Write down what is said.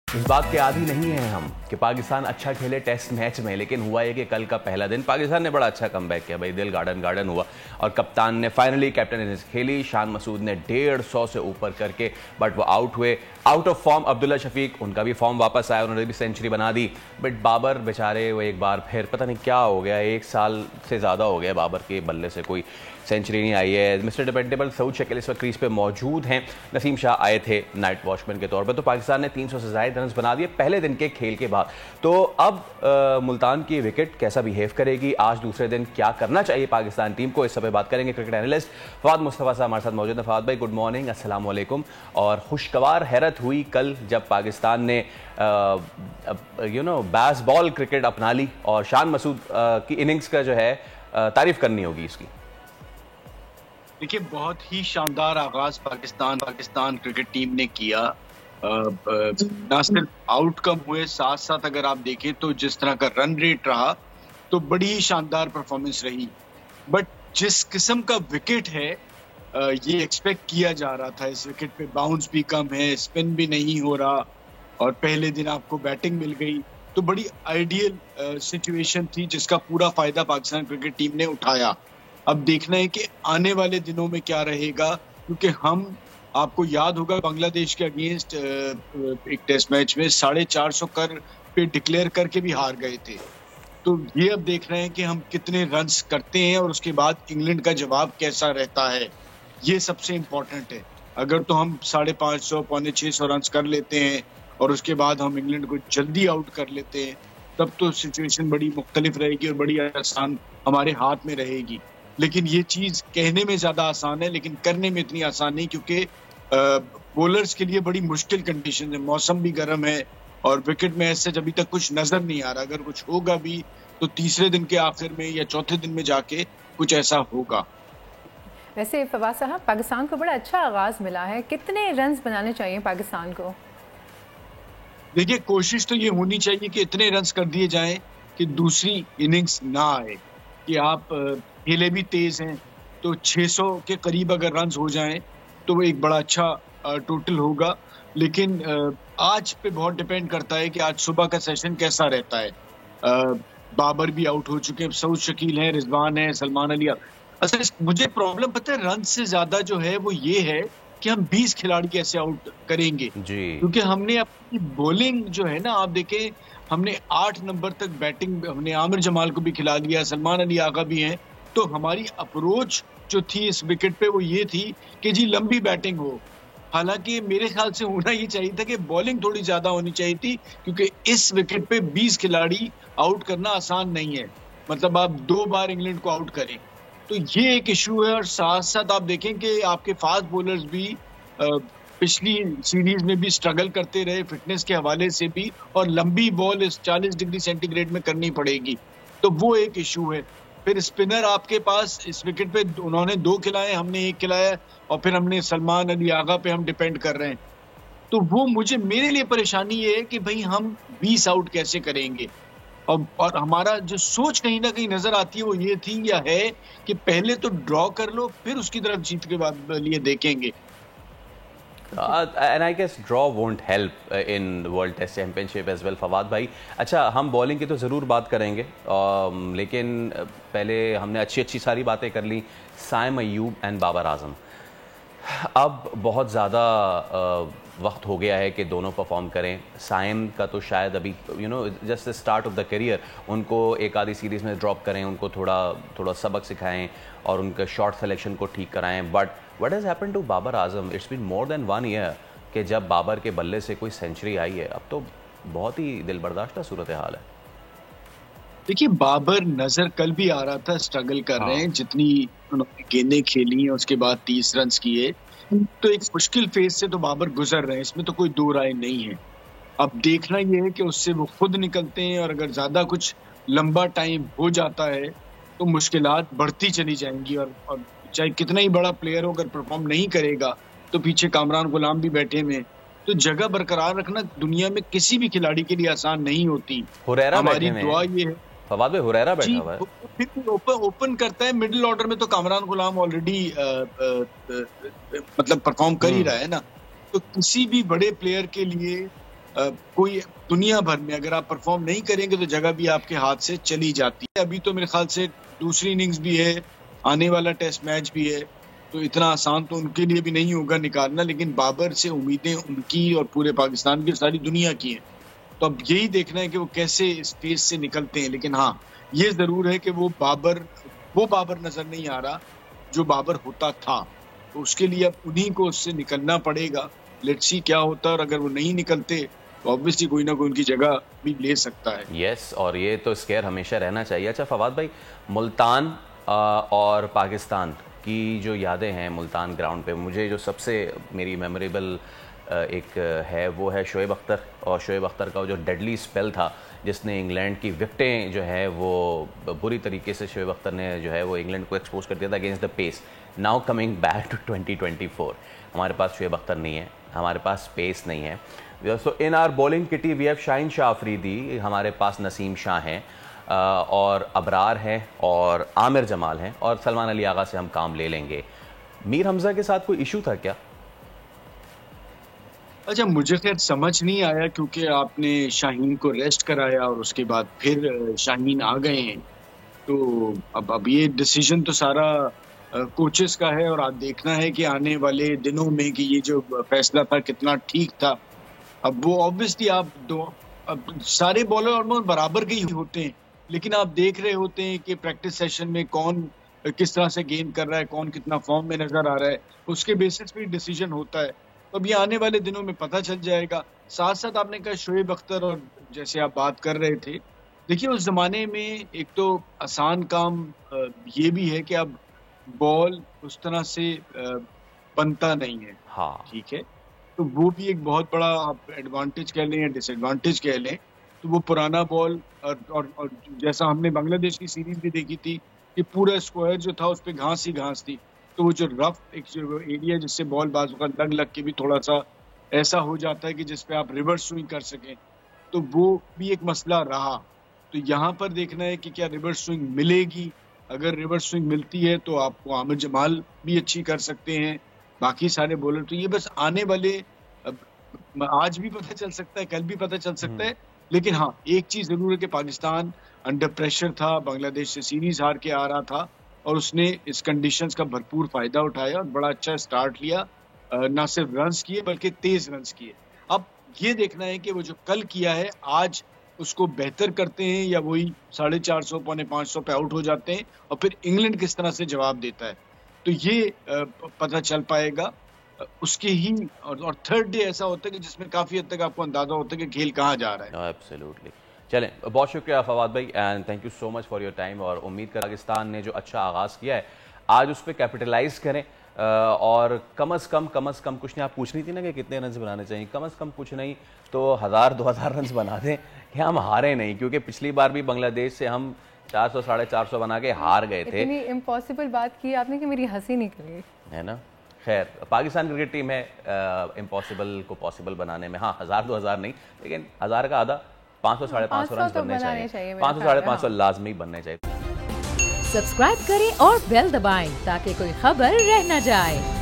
इस बात के आदी नहीं हैं हम कि पाकिस्तान अच्छा खेले टेस्ट मैच में, लेकिन हुआ है कि कल का पहला दिन पाकिस्तान ने बड़ा अच्छा कमबैक किया भाई, दिल गार्डन गार्डन हुआ और कप्तान ने फाइनली कैप्टन इनिंग्स खेली। शान मसूद ने 150 से ऊपर करके बट वो आउट हुए, out of form. Abdullah Shafique, उनका भी फॉर्म वापस आया, उन्होंने भी सेंचुरी बना दी। बट बाबर बेचारे वो एक बार फिर पता नहीं क्या हो गया, 1 साल से ज़्यादा हो गया बाबर के बल्ले से कोई सेंचुरी नहीं आई है। मिस्टर डिपेंडेबल सऊद शकील इस वक्त क्रीज पे मौजूद हैं। नसीम शाह आए थे नाइट वॉचमैन के तौर पर। तो पाकिस्तान ने 300 से ज़ायद रन बना दिए पहले दिन के खेल के बाद। तो अब मुल्तान की विकेट कैसा बिहेव करेगी, आज दूसरे दिन क्या करना चाहिए पाकिस्तान टीम को, इस सब पे बात करेंगे। क्रिकेट एनालिस्ट फवाद मुस्तफ़ा साहब हमारे साथ मौजूद हैं। फवाद भाई गुड मॉर्निंग, अस्सलाम वालेकुम। और खुशगवार हैरत हुई कल जब पाकिस्तान ने बैस बॉल क्रिकेट अपना ली और शान मसूद की इनिंग्स का जो है तारीफ करनी होगी इसकी। देखिए, बहुत ही शानदार आगाज पाकिस्तान क्रिकेट टीम ने किया। ना सिर्फ आउटकम हुए, साथ साथ अगर आप देखें तो जिस तरह का रन रेट रहा तो बड़ी ही शानदार परफॉर्मेंस रही। बट जिस किस्म का विकेट है, ये एक्सपेक्ट किया जा रहा था। इस विकेट पे बाउंस भी कम है, स्पिन भी नहीं हो रहा और पहले दिन आपको बैटिंग मिल गई, तो बड़ी आइडियल सिचुएशन थी जिसका पूरा फायदा पाकिस्तान क्रिकेट टीम ने उठाया। अब देखना है कि आने वाले दिनों में क्या रहेगा, क्योंकि आपको याद होगा बांग्लादेश के अगेंस्ट एक टेस्ट मैच में 450 पे डिक्लेयर करके भी हार गए थे। तो ये अब देख रहे हैं कि हम कितने रन्स करते हैं और उसके बाद इंग्लैंड का जवाब कैसा रहता है, ये सबसे इम्पोर्टेंट है। अगर तो हम 550 पौने 600 रन कर लेते हैं और उसके बाद हम इंग्लैंड को जल्दी आउट कर लेते हैं, तब तो सिचुएशन बड़ी मुख्तलिफ रहेगी और बड़ी आसान हमारे हाथ में रहेगी। लेकिन ये चीज कहने में ज्यादा आसान है, लेकिन करने में इतनी आसान नहीं, क्योंकि बॉलर्स के लिए बड़ी मुश्किल कंडीशन है। मौसम भी गर्म है और विकेट में ऐसे अभी तक कुछ नजर नहीं आ रहा। अगर कुछ होगा भी तो तीसरे दिन के आखिर में या चौथे दिन में जाके कुछ ऐसा होगा। वैसे फवाद साहब, पाकिस्तान को बड़ा अच्छा आगाज मिला है, कितने रन बनाने चाहिए पाकिस्तान को? देखिए, कोशिश तो ये होनी चाहिए कि इतने रन कर दिए जाएं कि दूसरी इनिंग्स ना आए। कि आप खेले भी तेज हैं तो 600 के करीब अगर रन हो जाएं तो वो एक बड़ा अच्छा टोटल होगा। लेकिन आज पे बहुत डिपेंड करता है कि आज सुबह का सेशन कैसा रहता है। बाबर भी आउट हो चुके हैं, सऊद शकील हैं, रिजवान है, सलमान अली। असल मुझे प्रॉब्लम पता है रन से ज्यादा जो है वो ये है कि हम 20 खिलाड़ी कैसे आउट करेंगे जी। क्योंकि हमने अपनी बॉलिंग जो है ना, आप देखें, हमने 8 नंबर तक बैटिंग, हमने आमिर जमाल को भी खिला दिया, सलमान अली आगा भी हैं। तो हमारी अप्रोच जो थी इस विकेट पे वो ये थी कि जी लंबी बैटिंग हो। हालांकि मेरे ख्याल से होना ये चाहिए था कि बॉलिंग थोड़ी ज्यादा होनी चाहिए थी, क्योंकि इस विकेट पे 20 खिलाड़ी आउट करना आसान नहीं है। मतलब आप 2 बार इंग्लैंड को आउट करें, तो ये एक इशू है। और साथ साथ आप देखें कि आपके फास्ट बॉलर्स भी पिछली सीरीज में भी स्ट्रगल करते रहे फिटनेस के हवाले से भी, और लंबी बॉल इस 40 डिग्री सेंटीग्रेड में करनी पड़ेगी, तो वो एक इशू है। फिर स्पिनर आपके पास इस विकेट पे उन्होंने 2 खिलाए, हमने 1 खिलाया, और फिर हमने सलमान अली आगा पे हम डिपेंड कर रहे हैं। तो वो मेरे लिए परेशानी ये है कि भाई हम 20 आउट कैसे करेंगे। और हमारा जो सोच कहीं ना कहीं नजर आती है वो ये थी या है कि पहले तो ड्रॉ कर लो, फिर उसकी तरफ जीत के बाद लिए देखेंगे। And I guess draw won't help in World Test Championship as well, Fawad भाई। अच्छा, हम बॉलिंग की तो ज़रूर बात करेंगे, लेकिन पहले हमने अच्छी सारी बातें कर ली। साइम अयूब एंड बाबर आजम, अब बहुत ज़्यादा वक्त हो गया है कि दोनों परफॉर्म करें। साइम का तो शायद अभी just start of the career, उनको एक आधी सीरीज़ में ड्रॉप करें, उनको थोड़ा सबक सिखाएं और उनके शॉट सिलेक्शन को ठीक कराएं। But what has happened to Babar Azam? It's been more than 1 year कि जब बाबर के बल्ले से कोई सेंचुरी आई है। अब तो बहुत ही दिल बर्दाश्त सूरत हाल है। देखिए, बाबर नजर कल भी आ रहा था, स्ट्रगल कर रहे हैं। जितनी उन्होंने गेंदें खेली हैं उसके बाद 30 रन किए, तो एक मुश्किल फेज से तो बाबर गुजर रहे हैं, इसमें तो कोई दो राय नहीं है। अब देखना ये है कि उससे वो खुद निकलते हैं, और अगर ज्यादा कुछ लंबा टाइम हो जाता है तो मुश्किलात बढ़ती चली जाएंगी। और चाहे कितना ही बड़ा प्लेयर हो, अगर परफॉर्म नहीं करेगा तो पीछे कामरान गुलाम भी बैठे हुए, तो जगह बरकरार रखना दुनिया में किसी भी खिलाड़ी के लिए आसान नहीं होती। हमारी दुआ ये है। फवाद भाई, हुरैरा बैठा हुआ है, फिर ओपन करता है। मिडिल ऑर्डर में तो कामरान गुलाम ऑलरेडी मतलब परफॉर्म कर ही रहा है ना। तो किसी भी बड़े प्लेयर के लिए कोई दुनिया भर में अगर आप परफॉर्म नहीं करेंगे तो जगह भी आपके हाथ से चली जाती है। अभी तो मेरे ख्याल से दूसरी इनिंग्स भी है, आने वाला टेस्ट मैच भी है, तो इतना आसान तो उनके लिए भी नहीं होगा निकालना, लेकिन बाबर से उम्मीदें उनकी और पूरे पाकिस्तान की, सारी दुनिया की हैं। तो अब यही देखना है कि वो कैसे इस फेज से निकलते हैं। लेकिन हाँ, ये जरूर है कि वो बाबर नजर नहीं आ रहा जो बाबर होता था। तो उसके लिए अब उन्हीं को उससे निकलना पड़ेगा। लेट्स सी क्या होता है, और अगर वो नहीं निकलते तो ऑब्वियसली कोई ना कोई उनकी जगह भी ले सकता है। यस, और ये तो स्केयर हमेशा रहना चाहिए। अच्छा फवाद भाई, मुल्तान और पाकिस्तान की जो यादें हैं मुल्तान ग्राउंड पे, मुझे जो सबसे मेरी मेमोरेबल एक है वो है शोएब अख्तर, और शोएब अख्तर का वो जो डेडली स्पेल था जिसने इंग्लैंड की विकेटें जो है वो बुरी तरीके से शोएब अख्तर ने जो है वो इंग्लैंड को एक्सपोज कर दिया था against the pace. Now coming back to 2024, हमारे पास शोएब अख्तर नहीं है, हमारे पास पेस नहीं है। So in our bowling kitty we have Shaheen Shah Afridi, हमारे पास नसीम शाह हैं और अबरार हैं और आमिर जमाल हैं, और सलमान अली आगा से हम काम ले लेंगे। मीर हमजा के साथ कोई इशू था क्या? अच्छा, मुझे खैर समझ नहीं आया क्योंकि आपने शाहीन को रेस्ट कराया और उसके बाद फिर शाहीन आ गए हैं। तो अब ये डिसीजन तो सारा कोचेस का है, और आप देखना है कि आने वाले दिनों में कि ये जो फैसला था कितना ठीक था। अब वो ऑब्वियसली अब सारे बॉलर ऑलमोस्ट बराबर के ही होते हैं, लेकिन आप देख रहे होते हैं कि प्रैक्टिस सेशन में कौन किस तरह से गेंद कर रहा है, कौन कितना फॉर्म में नजर आ रहा है, उसके बेसिस पे डिसीजन होता है। तो अब ये आने वाले दिनों में पता चल जाएगा। साथ साथ आपने कहा शोएब अख्तर, और जैसे आप बात कर रहे थे, देखिए उस जमाने में एक तो आसान काम ये भी है कि अब बॉल उस तरह से बनता नहीं है। हाँ, ठीक है, तो वो भी एक बहुत बड़ा आप एडवांटेज कह लें या डिसएडवांटेज कह लें। तो वो पुराना बॉल और जैसा हमने बांग्लादेश की सीरीज भी देखी थी कि पूरा स्क्वायर जो था उस पर घास ही घास थी। तो वो जो रफ एक जो एरिया जिससे बॉल बाजू का लग के भी थोड़ा सा ऐसा हो जाता है कि जिसपे आप रिवर्स स्विंग कर सकें, तो वो भी एक मसला रहा। तो यहाँ पर देखना है कि क्या रिवर्स स्विंग मिलेगी। अगर रिवर्स स्विंग मिलती है तो आपको आमिर जमाल भी अच्छी कर सकते हैं, बाकी सारे बॉलर। तो ये बस आने वाले आज भी पता चल सकता है, कल भी पता चल सकता है। लेकिन हाँ, एक चीज जरूर है कि पाकिस्तान अंडर प्रेशर था, बांग्लादेश से सीरीज हार के आ रहा था, और उसने इस कंडीशंस का भरपूर फायदा उठाया और बड़ा अच्छा स्टार्ट लिया। ना सिर्फ रन्स किए बल्कि तेज रन्स किए। अब ये देखना है कि वो जो कल किया है आज उसको बेहतर करते हैं या वही 450 पौने 500 पे आउट हो जाते हैं, और फिर इंग्लैंड किस तरह से जवाब देता है, तो ये पता चल पाएगा उसके ही। और थर्ड डे ऐसा होता है कि जिसमें काफी हद तक आपको अंदाजा होता है कि खेल कहाँ जा रहा है। एब्सोल्युटली। चलें, बहुत शुक्रिया फवाद भाई and thank you so much for your time. और उम्मीद कर पाकिस्तान ने जो अच्छा आगाज़ किया है आज उस पर कैपिटलाइज करें, और कम अज़ कम कुछ नहीं, आप पूछ रही थी ना कि कितने रन बनाने चाहिए, कम अज़ कम कुछ नहीं तो 1000-2000 रन बना दें कि हम हारे नहीं, क्योंकि पिछली बार भी बांग्लादेश से हम 400-450 बना के हार गए थे। इतनी इम्पॉसिबल बात की आपने कि मेरी हंसी निकल गई, है ना। खैर, पाकिस्तान क्रिकेट टीम है इम्पॉसिबल को पॉसिबल बनाने में। हाँ, 1000-2000 नहीं, लेकिन 1000 का आधा 500-550 रन बनने चाहिए, 500-550 लाजमी बनने चाहिए। सब्सक्राइब करें और बेल दबाएं ताकि कोई खबर रह न जाए।